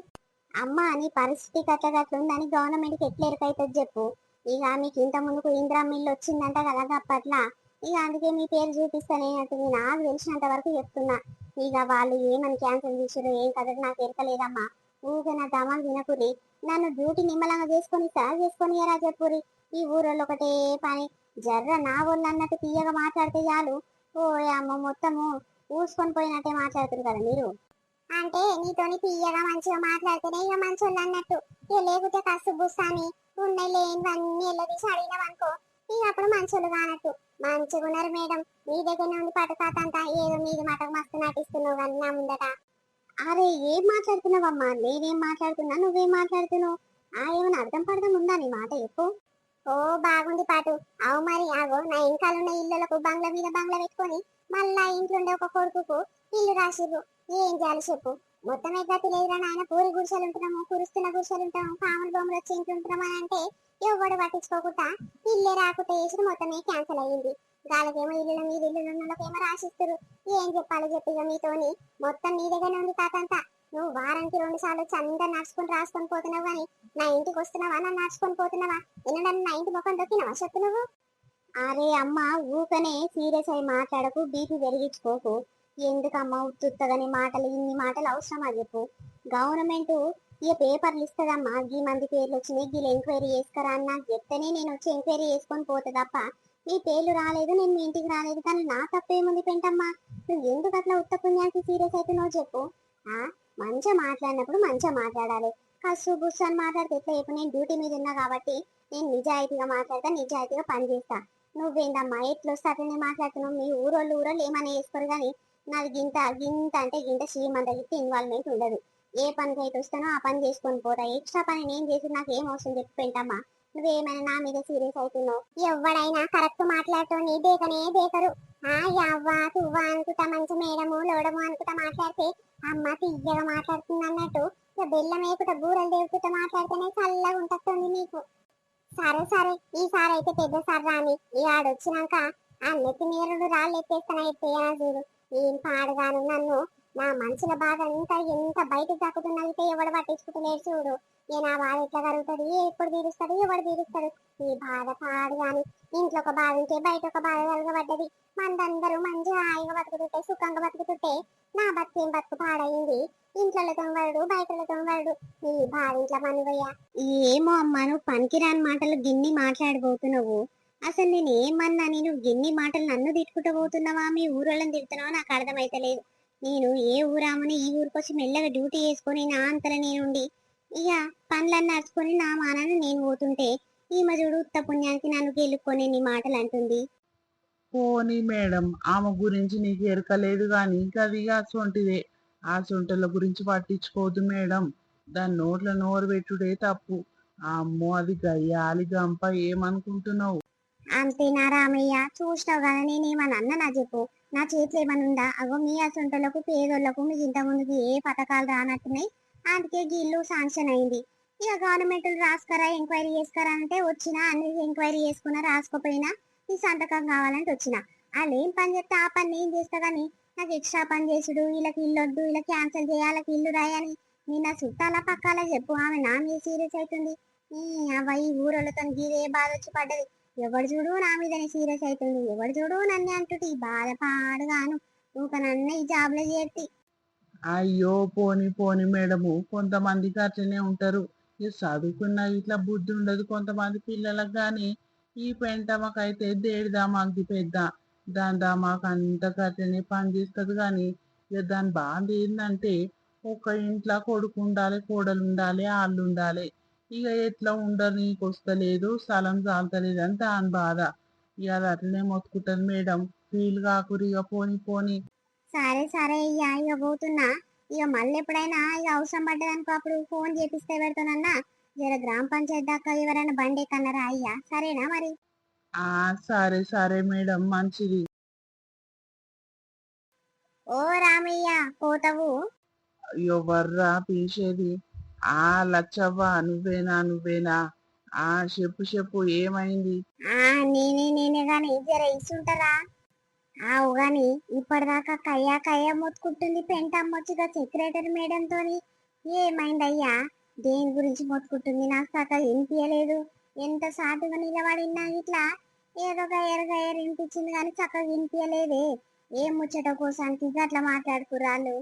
అమ్మ, నీ పరిస్థితి గట్లుందని గవర్నమెంట్కి ఎట్లా ఎరుకైతుంది చెప్పు. ఇక మీకు ఇంత ముందుకు ఇందిరా మిల్లు వచ్చిందంట కదా అప్పట్లా. ఇక అందుకే మీ పేరు చూపిస్తానేనట్టుంది. నాకు తెలిసినంత వరకు చెప్తున్నా. ఇక వాళ్ళు ఏమని క్యాన్సిల్ చేసారో ఏం కదా నాకు ఎరకలేదమ్మా. ఊరికే నా దమాలు తినకురి. నన్ను డ్యూటీ నిమ్మలంగా చేసుకొని ఎరా చెప్పురి. ఈ ఊరోళ్ళు ఒకటే పని, జర్ర నా వాళ్ళు అన్నట్టు తీయగా మాట్లాడితే చాలు. ఓ అమ్మ, మొత్తము ఊసుకొని పోయినట్టే మాట్లాడుతున్నారు కదా మీరు. అంటే నీతోని తీయగా మంచిగా మాట్లాడితేనే ఇక మంచోళ్ళు అన్నట్టు. ఇక లేకపోతే కసు బుస్సాని ఉన్నాయి లేనివన్నీ ఎల్లదీసి అడిగినావనుకో ఇక అప్పుడు మంచోళ్ళు కానట్టు. మంచిగా ఉన్నారు మేడం, మీ దగ్గరనే ఉంది పట్టుకాతంతా. ఏదో మీది మటకు మస్తు నటిస్తున్నావు కానీ నా ముందట. అరే ఏం మాట్లాడుతున్నావమ్మా? నేనేం మాట్లాడుతున్నా, నువ్వేం మాట్లాడుతున్నావు? ఏమైనా అర్థం పడదాం ఉందా నీ మాట చెప్పు. ఓ బాగుంది పాటు. అవు మరి, ఆగో నా ఇంకాలున్న ఇళ్ళకు బంగ్లా మీద బంగ్లా పెట్టుకొని మళ్ళా ఇంట్లోండే ఒక కొడుకుకు ఇల్లు రాసిర్రు. ఏం చేయాలి చెప్పు. మొత్తం గతి లేదురా నాయన. పూరి గుడిసెలు ఉంటున్నాము, కురుస్తున్న గుడిసెలు ఉంటాము, పాములు బొమ్మలు వచ్చి ఇంట్లో ఉంటున్నాము అని అంటే ఎవడు పట్టించుకోకుండా ఇల్లే రాకుండా వేసి మొత్తమే క్యాన్సిల్ అయ్యింది. వాళ్ళకేమో ఇల్లు మీద ఇల్లు ఉన్నోళ్ళకేమో రాసిస్తారు. ఏం చెప్పాలి చెప్పి ఇక మీతోని. మొత్తం నీ దగ్గరనే ఉంది తాతంతా. నువ్వు వారానికి 2 సార్లు వచ్చి అందరు నడుచుకొని రాసుకొని పోతున్నావు కానీ నా ఇంటికి వస్తున్నావా, నన్ను నడుచుకొని పోతున్నావా? ఎన్నడన్నా నా ఇంటి ముఖం దొక్కినావా చెప్పు నువ్వు? అరే అమ్మ, ఊకనే సీరియస్ అయి మాట్లాడకు, బీపీ పెరిగించుకోకు. ఎందుకమ్మా ఉత్తుత్తగని మాటలు, ఇన్ని మాటలు అవసరమా చెప్పు. గవర్నమెంట్ ఇక పేపర్లు ఇస్తుందమ్మా, గీ మంది పేర్లు వచ్చినాయి, గీలు ఎంక్వైరీ చేసుకురా అని నాకు చెప్తేనే నేను వచ్చి ఎంక్వైరీ చేసుకొని పోతే తప్ప నీ పేర్లు రాలేదు, నేను మీ ఇంటికి రాలేదు. కానీ నా తప్పేముంది పెంటమ్మా? నువ్వు ఎందుకు అట్లా ఉత్త పుణ్యానికి సీరియస్ అవుతున్నావు చెప్పు. మంచిగా మాట్లాడినప్పుడు మంచిగా మాట్లాడాలి. కసు బుస్సు అని మాట్లాడితే ఎట్లా చెప్పు. నేను డ్యూటీ మీద ఉన్నా కాబట్టి నేను నిజాయితీగా మాట్లాడతా, నిజాయితీగా పనిచేస్తా. నువ్వేందమ్మా ఎట్లొస్తే అట్లనే మాట్లాడుతున్నావు? మీ ఊరోళ్ళు ఏమైనా చేసుకోరు కానీ నాది గింత గింత అంటే గింత శ్రీమంత గిట్ట ఇన్వాల్వ్మెంట్ ఉండదు. ఏ పనికి అయితే వస్తానో ఆ పని చేసుకొని పోతా. ఎక్స్ట్రా పని నేను చేసి నాకు ఏం అవసరం చెప్పేంటమ్మా? నువ్వేమైనా నా మీద సీరియస్ అవుతున్నావు? ఎవడైనా కరెక్ట్ మాట్లాడుతోని దేకనే దేకరు. యవ్వ తువ్వ అనుకుంటా మంచి మేడము లోడము అనుకుంటా మాట్లాడితే అమ్మ తీయగా మాట్లాడుతుంది అన్నట్టు ఇక బెల్లం వేకుట బూరలు దేవుకుంటా మాట్లాడితేనే చల్లగా ఉంటుంది నీకు. సరే సరే, ఈసారి అయితే పెద్ద సార్ రాని ఈ ఆడొచ్చినాక ఆ నెత్తి మీద రాళ్ళు ఎత్తేస్తానా ఎత్తేయనా చూడు. ఏం పాడుగాను నన్ను. నా మనసుల బాధ అంతా ఎంత బయటకు దక్కుతున్నదితే ఎవడు పట్టించుకుంటలేడు చూడు. ఇక నా బాధ ఎట్లా కలుగుతుంది, ఎప్పుడు తీరుస్తాడు, ఎవడు తీరుస్తాడు? ఈ బాధ పాడుగాని. ఇంట్లో ఒక బాధ ఉంటే బయట ఒక బాధ కలగబడ్డది. మందందరూ మంచిగా హాయిగా బతుకుతుంటే సుఖంగా బతుకుతుంటే నా బతికేం బతుకు పాడైంది. ఇంట్లో తొంగడు బయటలో తొంగడు. ఈ బాధ ఇంట్లో పనిపోయా. ఏమో అమ్మా, నువ్వు పనికిరాని మాటలు గిన్ని మాట్లాడబోతున్నావు. అసలు నేను ఏమన్నా, నేను గిన్ని మాటలు నన్ను తిట్టుకుంటూ పోతున్నావా, మీ ఊరోళ్ళని తిడుతున్నావా నాకు అర్థమైతలేదు. నేను ఏ ఊరామని ఈ ఊరికొచ్చి మెల్లగా డ్యూటీ చేసుకొని నా అంతల నేనుండి ఇక పనులన్నీ నడుచుకొని నా మానాన్ని నేను పోతుంటే ఈమె చూడు ఉత్త పుణ్యానికి నన్ను గెలుక్కొని నీ మాటలు అంటుంది. పోనీ మేడం, ఆమె గురించి నీకు ఎరకలేదు గాని గది అసొంటిదే. ఆ సొంటల గురించి పట్టించుకోవద్దు మేడం. దాని నోట్ల నోరు పెట్టుడే తప్పు. అమ్మో, అది గయ్యాలి గంప. ఏమనుకుంటున్నావు? అంతేనా రామయ్య? చూసినావు కదా నేనేమన్నా అన్నా చెప్పు. నా చేతిలో ఏమన్నా ఉందా? అగో మీ అసొంటోళ్ళకు పేదోళ్లకు మీకు ఇంత ముందుకు ఏ పథకాలు రానట్టున్నాయి. అందుకే గిల్లు శాంక్షన్ అయింది. ఇక గవర్నమెంట్ రాసుకరా, ఎంక్వైరీ చేసుకరా అంటే వచ్చినా, అన్ని ఎంక్వైరీ చేసుకున్నా, రాసుకోపోయినా ఈ సంతకం కావాలంటే వచ్చిన. వాళ్ళు ఏం పని చెప్తే ఆ పని నేను చేస్తా కానీ నాకు ఎక్స్ట్రా పని చేసుడు, వీళ్ళకి ఇల్లు వద్దు, ఇలా క్యాన్సిల్ చేయాలకి ఇల్లు రాయని నేను నా చుట్టాల పక్కాల చెప్పు. ఆమె నా మీద సీరియస్ అవుతుంది. ఈ ఊరోళ్ళతో గీదే బాధ వచ్చి పడ్డది. ఎవడు చూడు నా మీదనే సీరియస్ అవుతుంది. ఎవడు చూడు నన్ను అంటుటి బాధ పాడుగాను. ఇంకా నన్ను ఈ జాబ్ లో చేర్తి. అయ్యో, పోనీ పోనీ మేడము, కొంతమందికి అట్లనే ఉంటారు. ఇక చదువుకున్న ఇట్లా బుద్ధి ఉండదు కొంతమంది పిల్లలకు. గాని ఈ పెంటమ్మకైతే దేడి దామాకు పెద్ద. దాని దామాకు అంత అట్లనే పని చేస్తుంది. కానీ ఇక దాని బాధ ఏంటంటే, ఒక ఇంట్లో కొడుకు ఉండాలి, కోడలు ఉండాలి, ఆళ్ళు ఉండాలి. ఇక ఎట్లా ఉండరు, నీకు వస్తలేదు, స్థలం చాలతలేదు అని దాని బాధ. ఇక అది అట్లనే మొత్తుకుంటుంది మేడం. ఫీల్ కాకురి, ఇక పోనీ పోనీ. సరే సరే అయ్యా, ఇక పోతున్నా. ఇక మళ్ళీ ఎప్పుడైనా ఇక అవసరం పడ్డదనుకో అప్పుడు ఫోన్ చేపిస్తే పెడతానన్నా. జర గ్రామ పంచాయతీ దాకా ఎవరైనా బండి కన్నారా అయ్యా? సరేనా మరి? ఆ, సరే సరే మేడం, మంచిది. ఓ రామయ్య, పోతావు? ఎవర్రా పిలిచేది? ఆ, లచ్చవ్వ, నువ్వేనా నువ్వేనా? ఆ, చెప్పు చెప్పు, ఏమైంది? నేనే గాని జర ఇస్తుంటారా? ఆవు గాని ఇప్పటిదాకా కయ్యా కయ్యా మొత్తుకుంటుంది పెంటమ్మొచ్చిగా సెక్రటరీ మేడంతోని. ఏమైందయ్యా? దేని గురించి మొత్తుకుంటుంది నాకు సక్క వినిపించలేదు. ఎంత సాటుగా నిలబడినా ఇట్లా ఏదో గయ్యర్ గయ్యర్ వినిపించింది కానీ చక్కగా వినిపించలేదే. ఏం ముచ్చట కోసానికి అట్లా మాట్లాడుకురాళ్ళు?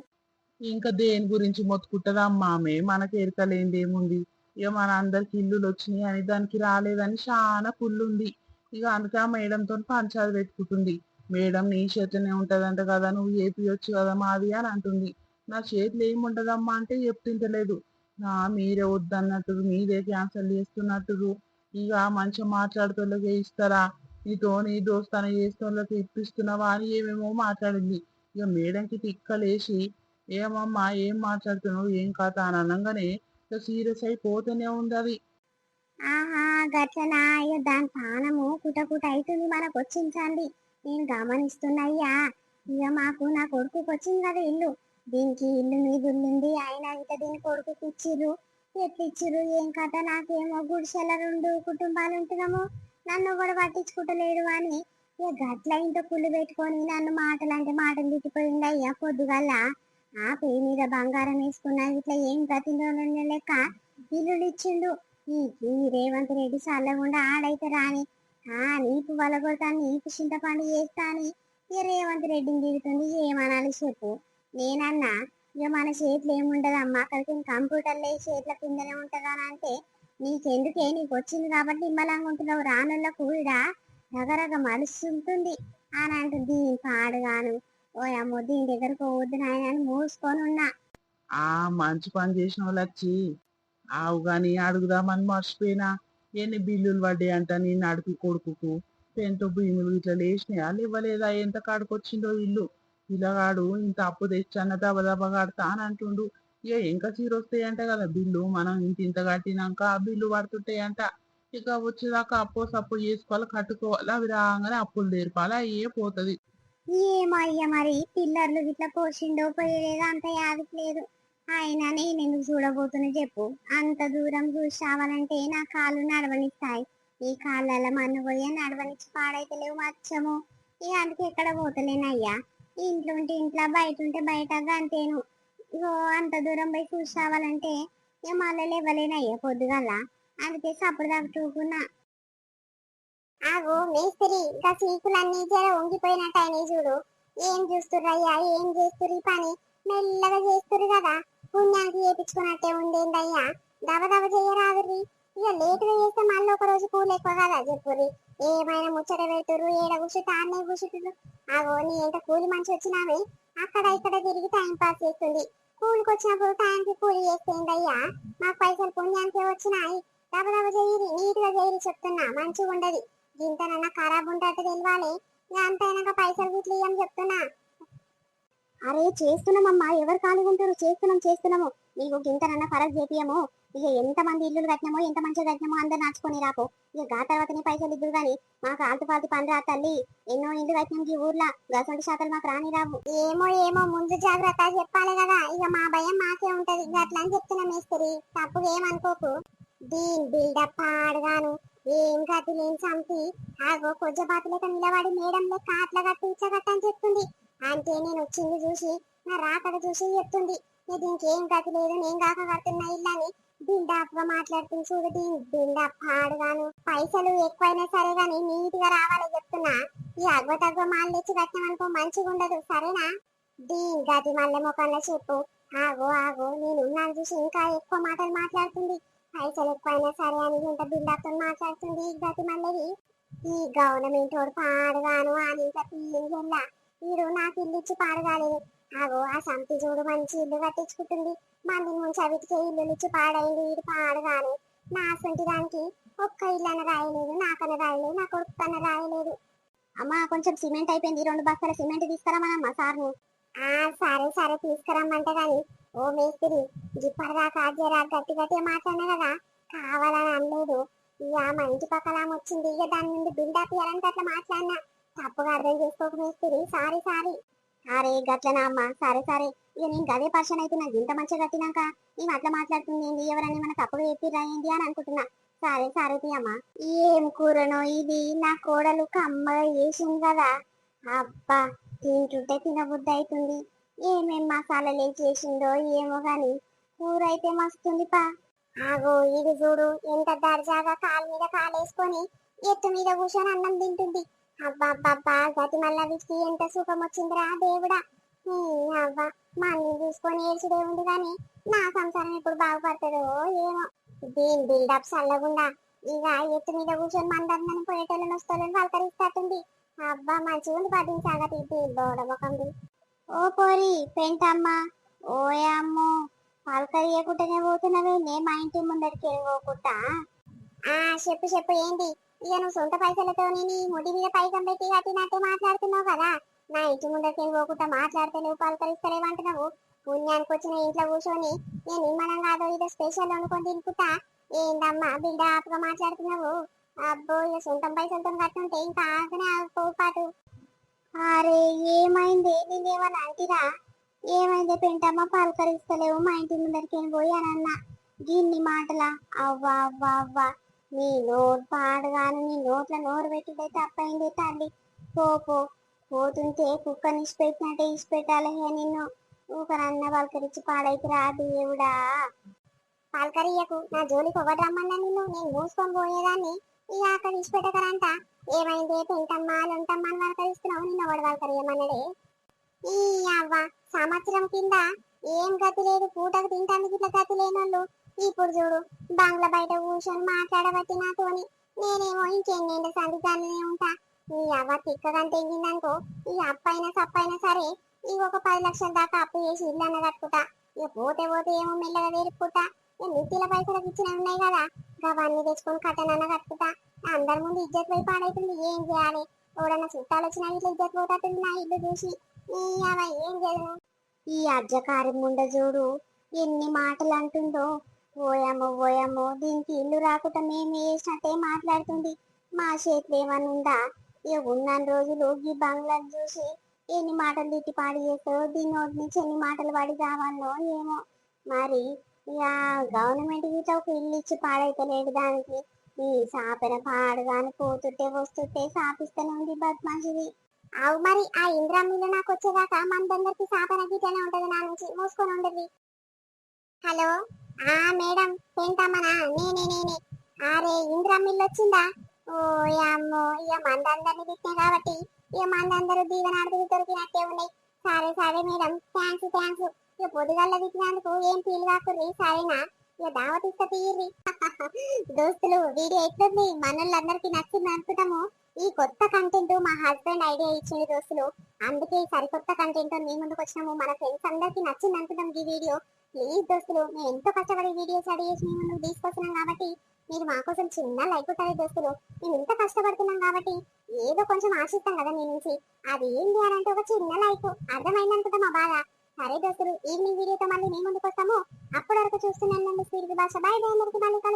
ఇంకా దేని గురించి మొత్తుకుంటదమ్మా ఆమె? మనకి ఎరకలేంది ఏముంది? ఇక మన అందరికి ఇల్లులు వచ్చినాయి అని దానికి రాలేదని చాలా కుళ్ళుంది. ఇక అందుకే ఆ మేడంతో పంచాయతీ పెట్టుకుంటుంది. మేడం నీ చేతిలోనే ఉంటదంట కదా, నువ్వు చేపియొచ్చు కదా మాది అని అంటుంది. నా చేతిలో ఏముంటదమ్మా అంటే చెప్తుంటలేదు. మీరే వద్దన్నట్టు, మీరే క్యాన్సల్ చేస్తున్నట్టు. ఇక మంచిగా మాట్లాడుతోళ్ళకి ఇస్తారా, నీతో నీ దోస్తాన చేస్తోళ్ళకి ఇప్పిస్తున్నావా అని ఏమేమో మాట్లాడింది. ఇక మేడంకి తిక్కలేసి, ఏమమ్మా ఏం మాట్లాడుతున్నావు, ఏం కథ అని అనగానే సీరియస్ అయిపోతూనే ఉంది అది. ఆహా, గట్లనా? ఇక దాని పానము కుట కుట అవుతుంది మనకు వచ్చించండి. నేను గమనిస్తున్నాయ్యా. ఇక మాకు నా కొడుకుకి వచ్చింది కదా ఇల్లు. దీనికి ఇల్లు మీద ఉంది. ఆయన ఇక దీని కొడుకుకి ఇచ్చిర్రు. ఎట్లా ఇచ్చిర్రు ఏం కథ? నాకేమో గుడిసెల 2 కుటుంబాలు ఉంటున్నాము. నన్ను కూడా పట్టించుకుంటలేడు అని ఇక గట్ల ఇంత కుళ్ళు పెట్టుకొని నన్ను మాటలంటే మాటలు తిట్టిపోయింది అయ్యా పొద్దుగల. ఆ పేరు మీద బంగారం వేసుకున్నా ఇట్లా ఏం గతిందో లెక్క ఇల్లులు ఇచ్చిండు. ఈ రేవంత్ రెడ్డి చల్లకుండా ఆడైతే రాని. నీకు వలగొడతాను, నీకు చింతపండు చేస్తా అని ఇక రేవంత్ రెడ్డిని తిడుతుంది. ఏమనాలి చెప్పు? నేనన్నా ఇక మన చేతిలో ఏముండదమ్మా, అక్కడికి కంప్యూటర్లో చేతుల కిందనే ఉంటదా అని అంటే, నీకెందుకే, నీకు వచ్చింది కాబట్టి నిమ్మలంగా ఉంటున్నావు, రానుల కూడా రగరగ మలుస్తుంటుంది అని అంటుంది. దీని పాడుగాను. ఓ అమ్మో, దీని దగ్గరకు పోవద్దు నాయన అని మూసుకొని ఉన్నా. ఆ, మంచి పని చేసిన వాళ్ళు వచ్చి. ఆవు గాని అడుగుదామని మర్చిపోయినా. ఎన్ని బిల్లులు పడ్డాయి అంట నీ నడుపు కొడుకుకు? పెంతో భీములు ఇట్లా లేచినాయా ఇవ్వలేదా? ఎంత కాడుకొచ్చిందో ఇల్లు. పిల్లగాడు ఇంత అప్పు తెచ్చన్న దబ దబ కడతా అని అంటుండు. ఇక ఇంకా వస్తాయంట కదా బిల్లు. మనం ఇంత కట్టినాక ఆ బిల్లు పడుతుంటాయంట. ఇక వచ్చేదాకా అప్పో సప్పు చేసుకోవాలి, కట్టుకోవాలి. అవి రాగానే అప్పులు తీర్పాలి, అయ్యే పోతుంది. ఏమో అయ్యా, మరి పిల్లర్లు గిట్ల పోసిండో పోయలేదో అంత యాదికి లేదు. అయినా నేను ఎందుకు చూడబోతున్నా చెప్పు? అంత దూరం చూసి రావాలంటే నా కాళ్ళు నడవనిస్తాయి. ఈ కాళ్ళ మన్ను పోయా నడవనిచ్చి పాడైతే లేవు మచ్చము. ఇక అందుకే ఎక్కడ పోతలేనయ్యా. ఇంట్లో ఉంటే ఇంట్లో, బయట ఉంటే బయట అంతేను. ఇగో అంత దూరం పోయి చూసి రావాలంటే ఇక మళ్ళీ లేవలేనయ్యా పొద్దుగల. అందుకే సప్పుడు తగ్గుతున్నా. ఆగో మేస్త్రి, ఇంకా సీకులన్నీ జర ఉంగిపోయినట్టయినాయి చూడు. ఏం చూస్తుర్రయ్యా? ఏం చేస్తుర్రు? ఈ పని మెల్లగా చేస్తుర్రు కదా, పుణ్యానికి చేపించుకున్నట్టే ఉండేందయ్యా. దవ దవ చేయరాదుర్రి. ఇక లేటుగా చేస్తే మళ్ళీ ఒక రోజు కూలి ఎక్కువ కదా చెప్పుర్రి. ఏమైనా ముచ్చట పెడుతుర్రు, ఏడ కూర్చుంటే ఆడనే కూర్చుంటుర్రు. ఆగో నీ ఎంత కూలి మంచి వచ్చినావే, అక్కడ ఇక్కడ తిరిగి టైం పాస్ చేస్తుంది. కూలికి వచ్చినప్పుడు టైంకి కూలి చేస్తేందయ్యా. మాకు పైసలు పుణ్యానికే వచ్చినాయి. దవ దవ చేయరి, నీట్ గా చేయరి చెప్తున్నా, మంచిగా ఉండదు. ఇంతనన్నా ఖరాబ్ ఉంటట్టు తెలియాలి. ఇక అంత అయినాక పైసలు గిట్ల ఇయ్యం చెప్తున్నా. అరే చేస్తున్నామమ్మా, ఎవరు ఖాళీగా ఉంటారు? చేస్తున్నాము. నీకు గింతనన్నా ఫరక్ చేపియము. ఇక ఎంత మంది ఇల్లులు కట్టినామో, ఎంత మంచిగా కట్టినామో అందరు నాచుకొని రాపో. ఇక గా తర్వాత నీ పైసలు ఇద్దురు గాని మాకు ఆల్తు పాల్తు పని రా తల్లి. ఎన్నో ఇండ్లు కట్టినాం ఈ ఊర్లో, గసంటి శాతలు మాకు రాని రావు. ఏమో ముందు జాగ్రత్త చెప్పాలి కదా. ఇక మా భయం మాకే ఉంటది. ఇక అట్లా అని చెప్తున్నా మేస్త్రి, తప్పుగా ఏమనుకోకు. దీని బిల్డప్ పాడుగాను, ఏం గతి లేని చంపి ఆగో కొజ్జబాతు లేక నిలబడి మేడం లెక్క అట్లా కట్టి ఇట్లా కట్ట అని చెప్తుంది. అంటే నేను వచ్చింది చూసి నా రాకడ చూసి చెప్తుంది. దీనికి ఏం గతి లేదు, నేను కాక కడుతున్నా ఇల్లని బిల్డప్ గా మాట్లాడుతుంది. చూడు దీని బిల్డప్ పాడుగాను. పైసలు ఎక్కువైనా సరే గాని నీట్ గా రావాలి చెప్తున్నా. ఈ అగ్వ తగ్వ మాలు తెచ్చి కట్టినామనుకో మంచిగా ఉండదు, సరేనా? దీని గతి మళ్ళీ మొక్కల్లో చెప్పు. ఆగో నేను ఉన్నాను చూసి ఇంకా ఎక్కువ మాటలు మాట్లాడుతుంది. పైసలు ఎక్కువైనా సరే అని ఇంత బిల్డప్ తో మాట్లాడుతుంది. ఈ గతి మళ్ళీ ఈ గవర్నమెంట్ వాడు పాడుగాను అని ఇంకా పీలింగ్ వీడు నాకు ఇల్లు ఇచ్చి పాడగాలేదు. ఆగో ఆ సంతి చూడు మంచి ఇల్లు కట్టించుకుంటుంది. మంది నుంచి అవిటికే ఇల్లు ఇచ్చి పాడైంది. వీడు పాడుగాను నా సొంటి దానికి ఒక్క ఇల్లు అన్న రాయలేదు, నాకన్నా రాయలేదు, నా కొడుకు కన్నా రాయలేదు. అమ్మా కొంచెం సిమెంట్ అయిపోయింది, 2 బస్తాల సిమెంట్ తీసుకురామనమ్మా సార్ను. సరే తీసుకురమ్మంటే గాని ఓ మేస్త్రి ఇప్పటిదాకా జరా గట్టి మాట్లాడినా కదా, కావాలని అనలేదు. ఇక మా ఇంటి పక్కల ఆమె వచ్చింది, ఇక దాని నుండి బిల్డప్ ఇవ్వాలని అట్లా మాట్లాడినా. తప్పుగా అర్థం చేసుకోక మేస్త్రి, సారీ. అరే గట్లనా అమ్మా, సరే. ఇక నేను గదే పర్సన్ అయితే నాకు ఇంత మంచిగా కట్టినాక నేను అట్లా మాట్లాడుతుంది ఏంది, ఎవరన్నా మన తప్పుగా చెప్పిరా ఏంది అని అనుకుంటున్నా. సరే అమ్మా. ఏం కూరనో ఇది, నా కోడలు కమ్మగా చేసింది కదా. అబ్బా తింటుంటే తినబుద్ధి అవుతుంది. ఏమేం మసాలాలు వేసి చేసిందో ఏమో గాని కూర అయితే మస్తుంది పా. ఆగో ఇది చూడు ఎంత దర్జాగా కాలు మీద కాలేసుకొని ఎత్తు మీద కూర్చొని అన్నం తింటుంది. అబ్బా గతి మళ్ళా వీటికి ఎంత సుఖం వచ్చిందిరా దేవుడా. అవ్వ మళ్ళీ చూసుకొని ఏడ్చుడే ఉంది గాని నా సంసారం ఎప్పుడు బాగుపడుతుందో ఏమో. దీని బిల్డప్ చల్లగుండా ఇక ఎత్తు మీద కూర్చొని మందరిని పోయేటోళ్ళని వస్తోళ్ళని పలకరిస్తట్టుంది. అబ్బా మంచిగా ఉంది పది సంగతి బోడముఖంది. ఓ పోరి పెంటమ్మ, ఓయమ్మో పలకరియకుంటేనే పోతున్నవే నే మా ఇంటి ముందరికి పోకుండా. చెప్పు ఏంటి? ఇక నువ్వు సొంత పైసలతో నీ ముడి మీద పైకం పెట్టి కట్టినట్టే మాట్లాడుతున్నావు కదా. నా ఇంటి ముందరికి పోకుండా మాట్లాడతలేవు, పలకరిస్తలేవు అంటున్నావు. పుణ్యానికి వచ్చిన ఇంట్లో కూర్చొని నేను నిమ్మనం కాదో ఇదో స్పెషల్ అనుకొని తినుకుంటా ఏందమ్మా బిల్డప్ గా మాట్లాడుతున్నావు. అబ్బో ఇక సొంతం పైసలతో కట్టుంటే ఇంకా ఆగనే ఆగిపోపాటు. అరే ఏమైంది, నేనేమన్నా అంటిరా? ఏమైంది పెంటమ్మ పలకరిస్తలేవు, మా ఇంటి ముందరికి పోయి అని అన్నా. గిన్ని మాటలా? అవ్వా నీ నోరు పాడగాను, నీ నోట్ల నోరు పెట్టుడే తప్పైంది తల్లి. పోతుంటే కుక్కని ఇచ్చిపెట్టినట్టే ఇచ్చిపెట్టాలి నిన్ను. ఊకరన్న పలకరించి పాడైతే రా దేవుడా. పలకరియకు, నా జోలికి ఒకటి రమ్మన్నా నిన్ను నేను మూసుకొని పోయేదాన్ని. ఇక అక్కడ ఇచ్చిపెట్టకరంట. ఏమైంది పెంటమ్మా లొంటమ్మా అని పలకరిస్తున్నావు, నిన్న ఒకటి పలకరియమన్నడే. ఈ అవ్వ సంవత్సరం కింద ఏం గతి లేదు, పూటకు తింటానికి ఇట్లా గతి లేనోళ్ళు ఇప్పుడు చూడు బంగ్లా బయట కూర్చొని మాట్లాడబట్టి నాతోని. నేనేమో ఇంకెన్నేళ్ళ సందిగానే ఉంటా. ఈ అవ్వ తిక్కగంటే ఎగిందనుకో, ఈ అప్పైనా సప్పైనా సరే ఇక ఒక 10 లక్షల దాకా అప్పు చేసి ఇల్లు అన్న కట్టుకుంటా. ఇక పోతే ఏమో మెల్లగా వేరుకుంటా. ఇక మిత్తిల పైసలకు ఇచ్చినవి ఉన్నాయి కదా, అవన్నీ తెచ్చుకొని కట్టనన్న కట్టుకుంటా. అందరి ముందు ఇజ్జత్ పోయి పాడైతుంది. ఏం చేయాలి? ఎవడన్నా చుట్టాలు వచ్చినా ఇట్లా ఇజ్జత్ పోతుంది నా ఇల్లు చూసి. ఏం చేయను. ఈ అజ్జకారి ముండ చూడు ఎన్ని మాటలు అంటుందో. ఓయమ్మో దీనికి ఇల్లు రాకుండా మేము వేసినట్టే మాట్లాడుతుంది. మా చేతిలో ఏమన్నా ఉందా? ఇక ఉన్న రోజులు ఈ బంగ్లాను చూసి ఎన్ని మాటలు తిట్టి పాడి చేస్తారో, దీని నోటి నుంచి ఎన్ని మాటలు పడి కావాలో ఏమో. మరి ఇక గవర్నమెంట్ గిట్లా ఒక ఇల్లు ఇచ్చి పాడైతలేడు దానికి. ఈ సాపెన పాడుగాని పోతుంటే వస్తుంటే సాపిస్తూనే ఉంది బద్మాషిది. అవు మరి ఆ ఇంద్రామిల్లు నాకు వచ్చేదాకా మందందరికి సాపన గీటనే ఉంటది, నా నుంచి మూసుకొని ఉండదు. హలో మేడం పెంటమ్మనా? నేనే. అరే ఇంద్రామిల్లు వచ్చిందా? ఓ అమ్మో ఇక మందందరిని తిట్టినా కాబట్టి ఇక మందందరూ దీవెనాడుకు దొరికినట్టే ఉన్నాయి. సరే మేడం థ్యాంక్స్. ఇక పొద్దుగల్ల తిట్టినందుకు ఏం ఫీల్ కాకుర్రి సరేనా? ఇక దావత్ ఇస్తా తీర్రి. దోస్తులు వీడియో ఎట్లుంది? మనోళ్ళందరికీ నచ్చింది అనుకుంటాము. ఈ కొత్త కంటెంట్ మా హస్బెండ్ ఐడియా ఇచ్చింది దోస్తులు, అందుకే సరికొత్త కంటెంట్ మీ ముందుకు వచ్చినాము. మన ఫ్రెండ్స్ అందరికి నచ్చింది అనుకుంటాం ఈ వీడియో. ప్లీజ్ దోస్తులు, మేము ఎంతో కష్టపడి వీడియోస్ రెడీ చేసి మీ ముందుకు తీసుకొస్తున్నాం కాబట్టి మీరు మా కోసం చిన్న లైక్ కొట్టాలి దోస్తులు. మేము ఇంత కష్టపడుతున్నాం కాబట్టి ఏదో కొంచెం ఆశిస్తాం కదా మీ నుంచి. అది ఏంటి అని అంటే ఒక చిన్న లైక్. అర్థమైంది అనుకుంటా మా బాధ. సరే దోస్తులు, ఈవినింగ్ వీడియోతో మళ్ళీ మేము ముందుకు వస్తాము. అప్పటి వరకు చూస్తున్నాను స్వీట్ భాష. బై బై అందరికీ, మళ్ళీ కలుద్దాం.